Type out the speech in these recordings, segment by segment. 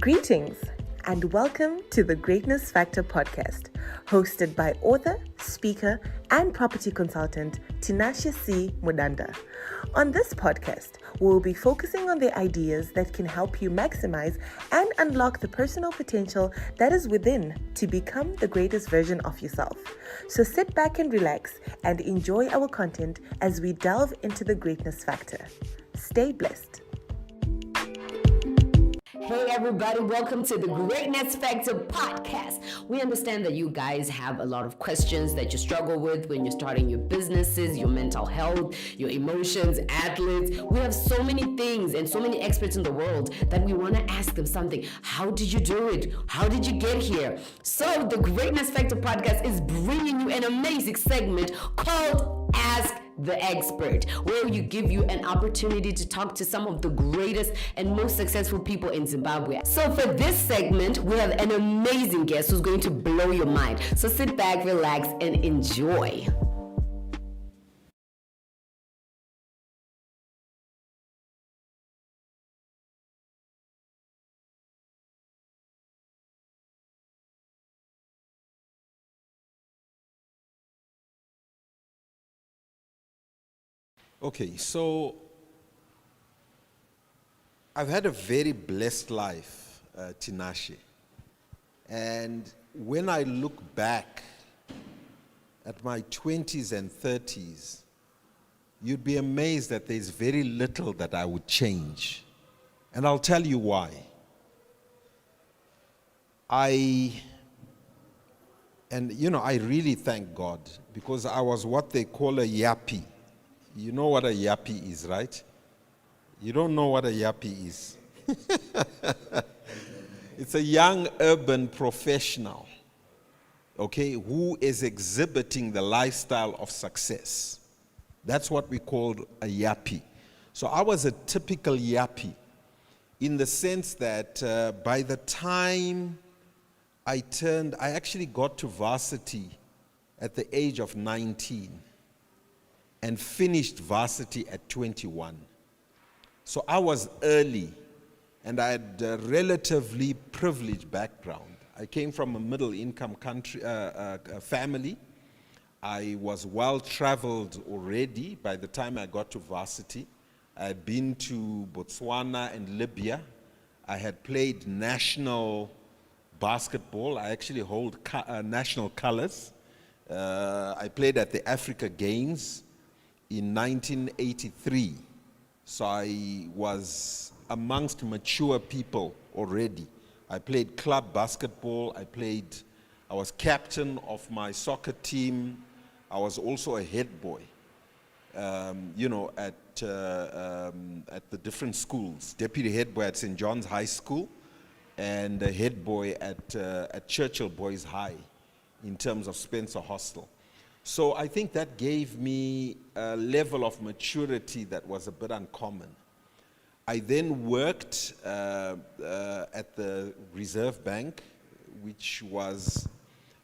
Greetings and welcome to the Greatness Factor podcast, hosted by author, speaker, and property consultant Tinashe C Mudanda. On this podcast, we'll be focusing on the ideas that can help you maximize and unlock the personal potential that is within to become the greatest version of yourself. So sit back and relax and enjoy our content as we delve into the Greatness Factor. Stay blessed. Hey everybody, welcome to the Greatness Factor podcast. We understand that you guys have a lot of questions that you struggle with when you're starting your businesses, your mental health, your emotions, athletes. We have so many things and so many experts in the world that we want to ask them something. How did you do it? How did you get here? So the Greatness Factor podcast is bringing you an amazing segment called Ask the Expert, where you give you an opportunity to talk to some of the greatest and most successful people in Zimbabwe. So for this segment, we have an amazing guest who's going to blow your mind. So sit back, relax, and enjoy. Okay, so I've had a very blessed life, Tinashe. And when I look back at my 20s and 30s, you'd be amazed that there's very little that I would change. And I'll tell you why. I really thank God, because I was what they call a yappy. You know what a yappy is, right? You don't know what a yappy is. It's a young urban professional, okay, who is exhibiting the lifestyle of success. That's what we call a yappy. So I was a typical yappy in the sense that by the time I actually got to varsity at the age of 19. And finished varsity at 21. So I was early, and I had a relatively privileged background. I came from a middle-income family. I was well-traveled already by the time I got to varsity. I had been to Botswana and Libya. I had played national basketball. I actually hold national colors. I played at the Africa Games in 1983, so I was amongst mature people already. I played club basketball, I was captain of my soccer team. I was also a head boy, at the different schools. Deputy head boy at St. John's High School, and a head boy at Churchill Boys High in terms of Spencer Hostel. So I think that gave me a level of maturity that was a bit uncommon. I then worked at the Reserve Bank, which was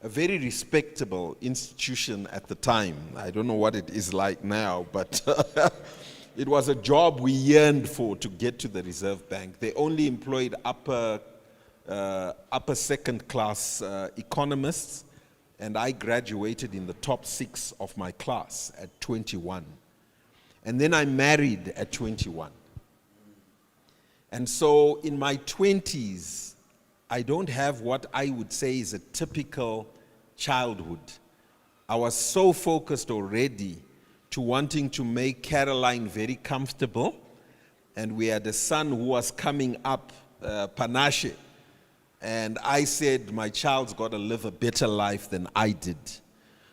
a very respectable institution at the time. I don't know what it is like now, but it was a job we yearned for, to get to the Reserve Bank. They only employed upper second class economists. And I graduated in the top 6 of my class at 21. And then I married at 21. And so in my 20s, I don't have what I would say is a typical childhood. I was so focused already to wanting to make Caroline very comfortable. And we had a son who was coming up, Tinashe. And I said, my child's got to live a better life than I did.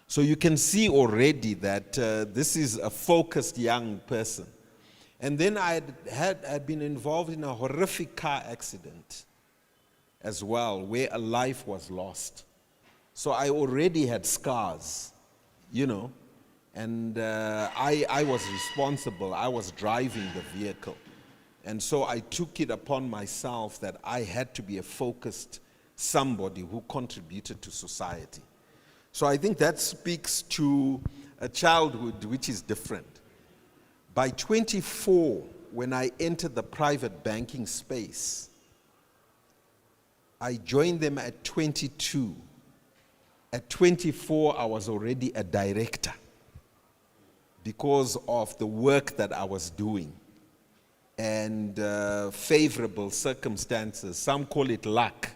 So you can see already that this is a focused young person. And then I had been involved in a horrific car accident as well, where a life was lost. So I already had scars, and I was responsible. I was driving the vehicle. And so I took it upon myself that I had to be a focused somebody who contributed to society. So I think that speaks to a childhood which is different. By 24, when I entered the private banking space, I joined them at 22. At 24, I was already a director because of the work that I was doing and favorable circumstances. Some call it luck.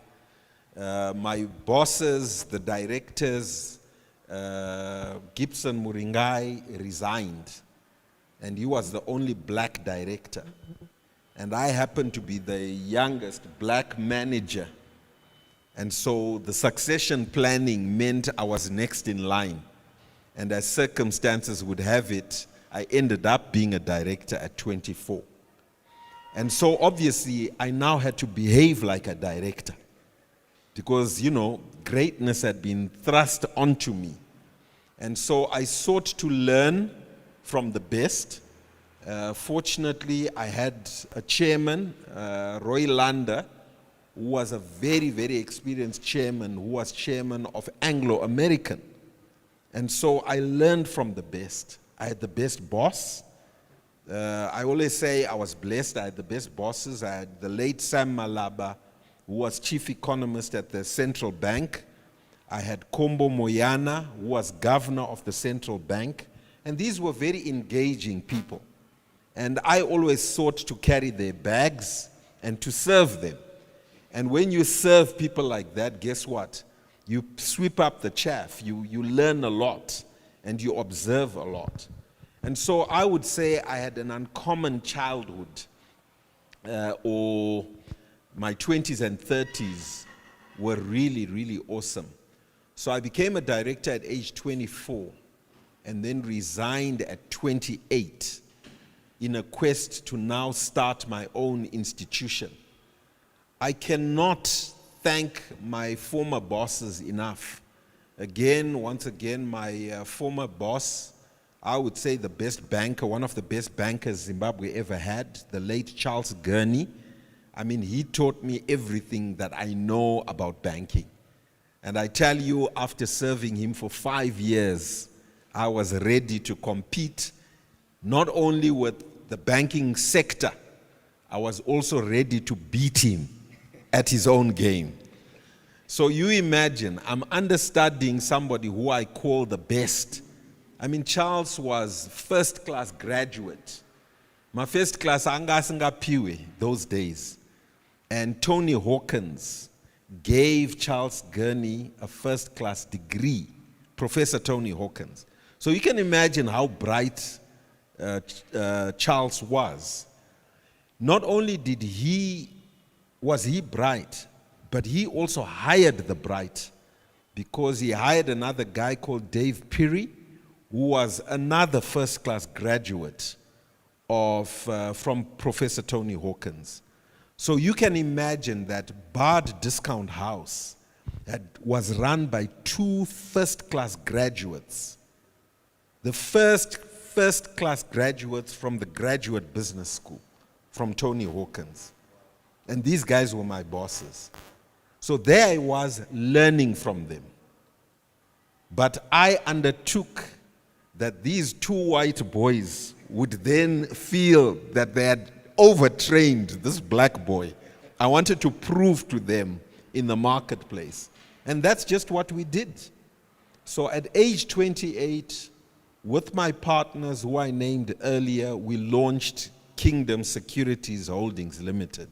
My bosses, the directors, Gibson Muringai resigned, and he was the only black director. And I happened to be the youngest black manager. And so the succession planning meant I was next in line. And as circumstances would have it, I ended up being a director at 24. And so obviously, I now had to behave like a director because, greatness had been thrust onto me. And so I sought to learn from the best. Fortunately, I had a chairman, Roy Lander, who was a very, very experienced chairman, who was chairman of Anglo-American. And so I learned from the best. I had the best boss. I always say I was blessed. I had the best bosses. I had the late Sam Malaba, who was chief economist at the central bank. I had Kombo Moyana, who was governor of the central bank. And these were very engaging people. And I always sought to carry their bags and to serve them. And when you serve people like that, guess what? You sweep up the chaff, you learn a lot, and you observe a lot. And so I would say I had an uncommon childhood, or my 20s and 30s were really, really awesome. So I became a director at age 24, and then resigned at 28 in a quest to now start my own institution. I cannot thank my former bosses enough. Once again, my former boss, I would say the best banker, one of the best bankers Zimbabwe ever had, the late Charles Gurney. I mean, he taught me everything that I know about banking. And I tell you, after serving him for 5 years, I was ready to compete, not only with the banking sector, I was also ready to beat him at his own game. So you imagine, I'm understudying somebody who I call the best. I mean, Charles was first-class graduate. My first class, angasingapiwe those days. And Tony Hawkins gave Charles Gurney a first-class degree, Professor Tony Hawkins. So you can imagine how bright Charles was. Not only was he bright, but he also hired the bright, because he hired another guy called Dave Peary, who was another first-class graduate from Professor Tony Hawkins. So you can imagine that Bard Discount House was run by 2 first-class graduates. The first-class graduates from the Graduate Business School, from Tony Hawkins. And these guys were my bosses. So there I was learning from them. But I undertook that these 2 white boys would then feel that they had overtrained this black boy. I wanted to prove to them in the marketplace. And that's just what we did. So at age 28, with my partners who I named earlier, we launched Kingdom Securities Holdings Limited.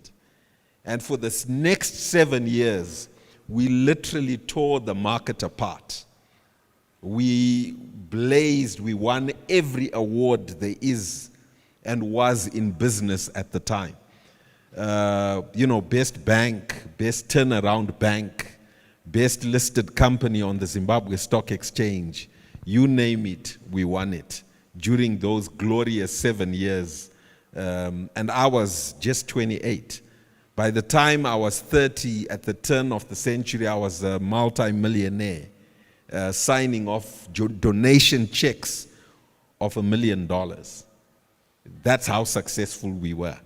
And for the next 7 years, we literally tore the market apart. We blazed, we won every award there is and was in business at the time. Best bank, best turnaround bank, best listed company on the Zimbabwe Stock Exchange. You name it, we won it during those glorious 7 years. And I was just 28. By the time I was 30, at the turn of the century, I was a multi-millionaire, signing off donation checks of $1 million. That's how successful we were.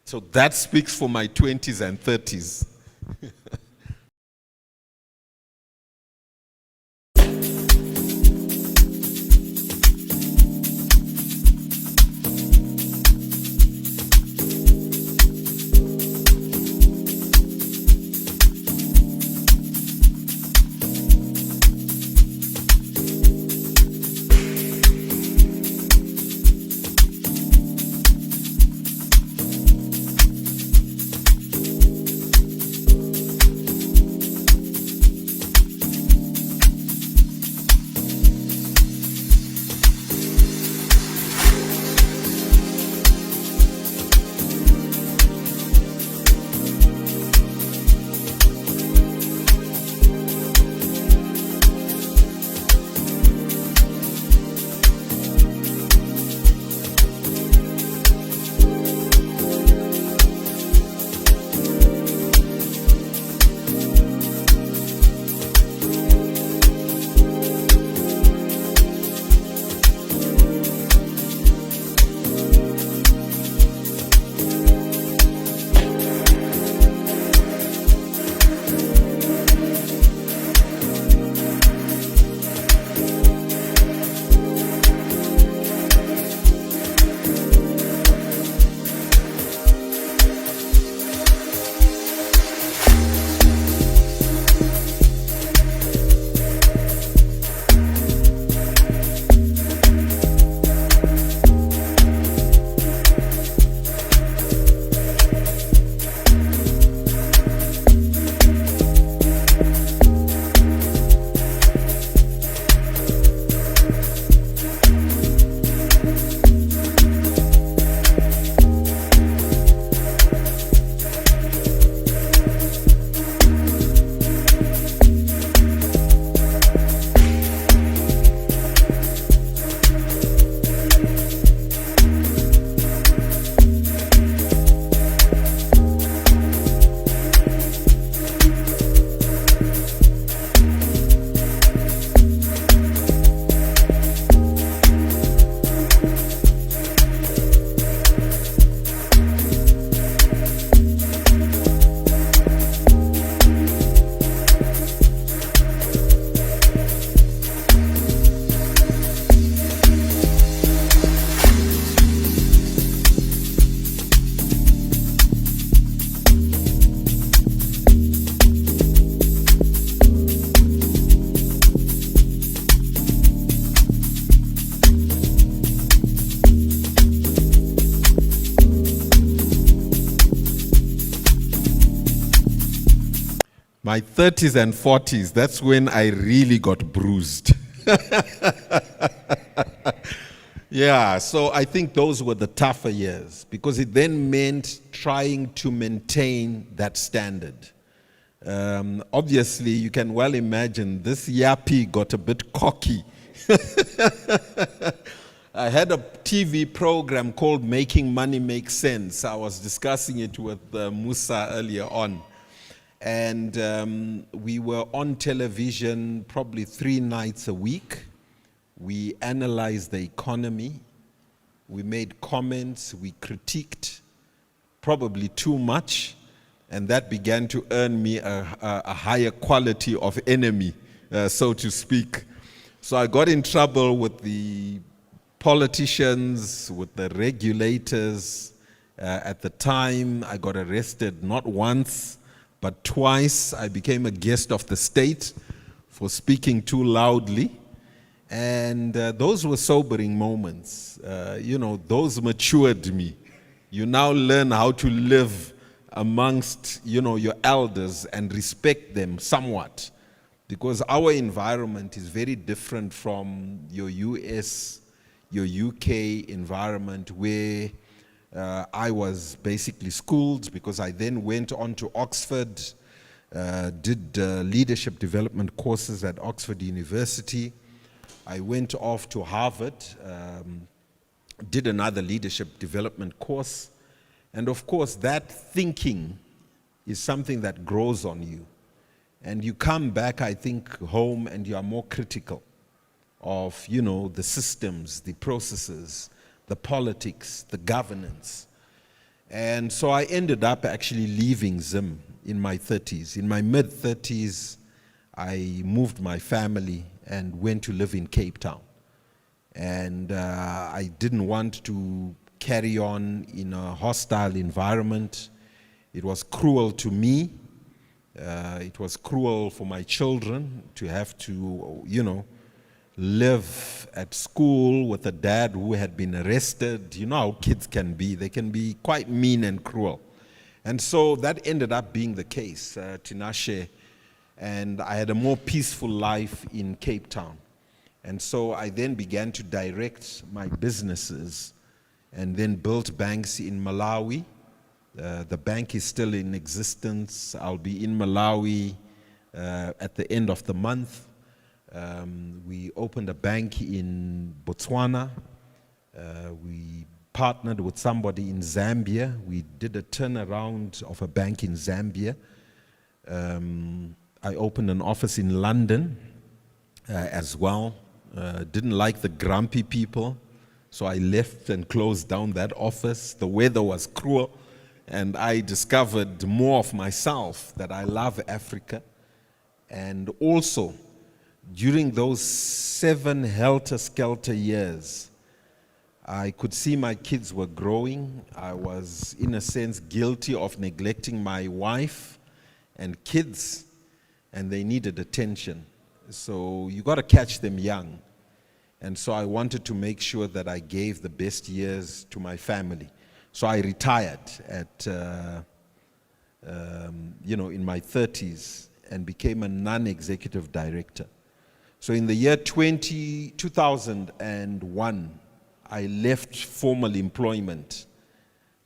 So that speaks for my 20s and 30s. My 30s and 40s, that's when I really got bruised. Yeah, so I think those were the tougher years because it then meant trying to maintain that standard. Obviously, you can well imagine this yappy got a bit cocky. I had a TV program called Making Money Make Sense. I was discussing it with Musa earlier on. And we were on television probably 3 nights a week. We analyzed the economy. We made comments. We critiqued, probably too much. And that began to earn me a higher quality of enemy, so to speak. So I got in trouble with the politicians, with the regulators. At the time, I got arrested not once, but twice. I became a guest of the state for speaking too loudly. And those were sobering moments. Those matured me. You now learn how to live amongst, your elders and respect them somewhat. Because our environment is very different from your US, your UK environment where I was basically schooled because I then went on to Oxford, did leadership development courses at Oxford University. I went off to Harvard, did another leadership development course. And of course, that thinking is something that grows on you. And you come back, I think, home and you are more critical of, the systems, the processes, the politics, the governance. And so I ended up actually leaving Zim in my 30s. In my mid-30s, I moved my family and went to live in Cape Town. And I didn't want to carry on in a hostile environment. It was cruel to me. It was cruel for my children to have to, live at school with a dad who had been arrested. You know how kids can be. They can be quite mean and cruel. And so that ended up being the case, Tinashe. And I had a more peaceful life in Cape Town. And so I then began to direct my businesses and then built banks in Malawi. The bank is still in existence. I'll be in Malawi at the end of the month. We opened a bank in Botswana. We partnered with somebody in Zambia. We did a turnaround of a bank in Zambia. I opened an office in London as well. Didn't like the grumpy people, so I left and closed down that office. The weather was cruel, and I discovered more of myself, that I love Africa. And also, during those 7 helter-skelter years, I could see my kids were growing. I was, in a sense, guilty of neglecting my wife and kids, and they needed attention. So you got to catch them young. And so I wanted to make sure that I gave the best years to my family. So I retired at, in my 30s and became a non-executive director. So in the year 2001, I left formal employment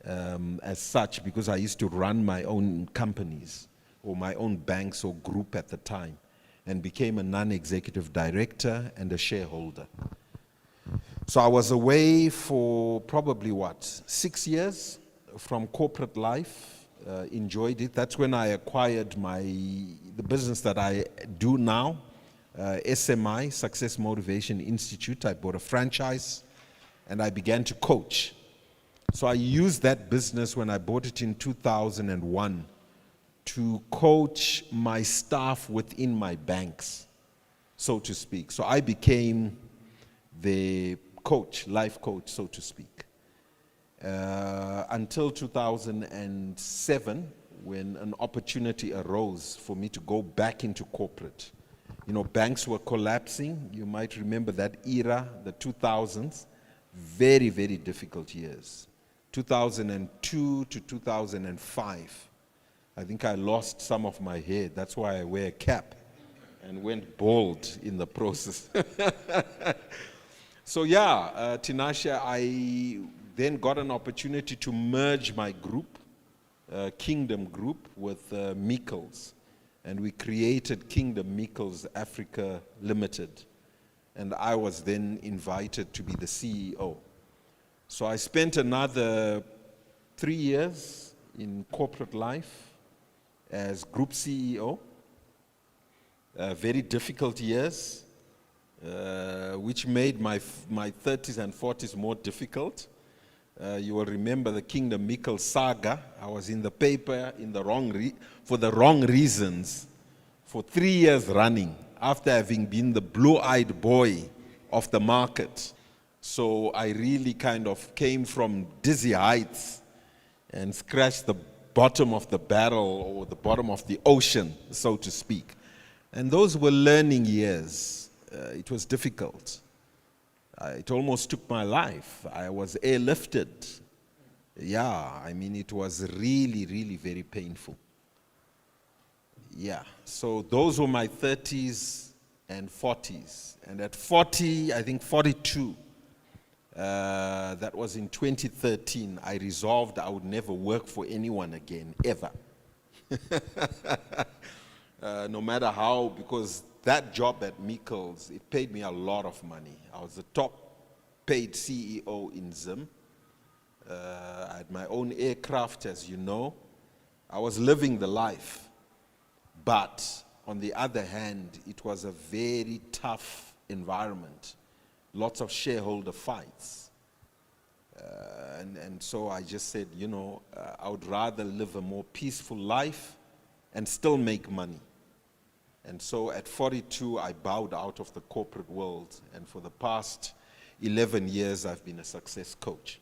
as such because I used to run my own companies or my own banks or group at the time, and became a non-executive director and a shareholder. So I was away for probably 6 years from corporate life, enjoyed it. That's when I acquired the business that I do now, SMI, Success Motivation Institute. I bought a franchise and I began to coach. So I used that business when I bought it in 2001 to coach my staff within my banks, so to speak. So I became the coach, life coach, so to speak, until 2007, when an opportunity arose for me to go back into corporate. Banks were collapsing. You might remember that era, the 2000s, very, very difficult years. 2002 to 2005. I think I lost some of my hair. That's why I wear a cap and went bald in the process. So yeah, Tinashe, I then got an opportunity to merge my group, Kingdom Group, with Meikles. And we created Kingdom Meikles Africa Limited. And I was then invited to be the CEO. So I spent another 3 years in corporate life as group CEO. Very difficult years, which made my 30s and 40s more difficult. You will remember the Kingdom Meikles saga. I was in the paper in the for the wrong reasons for 3 years running, after having been the blue-eyed boy of the market. So I really kind of came from dizzy heights and scratched the bottom of the barrel, or the bottom of the ocean, so to speak. And those were learning years. It was difficult. It almost took my life. I was airlifted. Yeah, I mean, it was really, really very painful. Yeah, so those were my 30s and 40s. And at 40, I think 42, that was in 2013, I resolved I would never work for anyone again, ever. No matter how, because that job at Meikles, it paid me a lot of money. I was the top paid CEO in Zim. I had my own aircraft, as you know. I was living the life. But on the other hand, it was a very tough environment. Lots of shareholder fights. And so I just said, you know, I would rather live a more peaceful life and still make money. And so at 42, I bowed out of the corporate world. And for the past 11 years, I've been a success coach.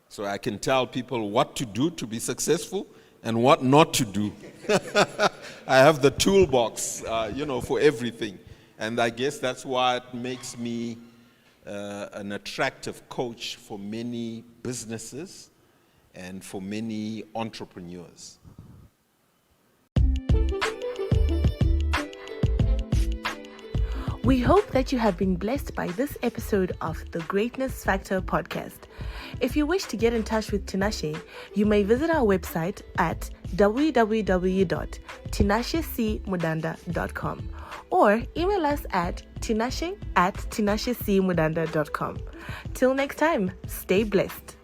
So I can tell people what to do to be successful and what not to do. I have the toolbox, you know, for everything. And I guess that's what makes me an attractive coach for many businesses and for many entrepreneurs. We hope that you have been blessed by this episode of the Greatness Factor podcast. If you wish to get in touch with Tinashe, you may visit our website at www.tinashecmudanda.com or email us at tinashe@tinashecmudanda.com. Till next time, stay blessed.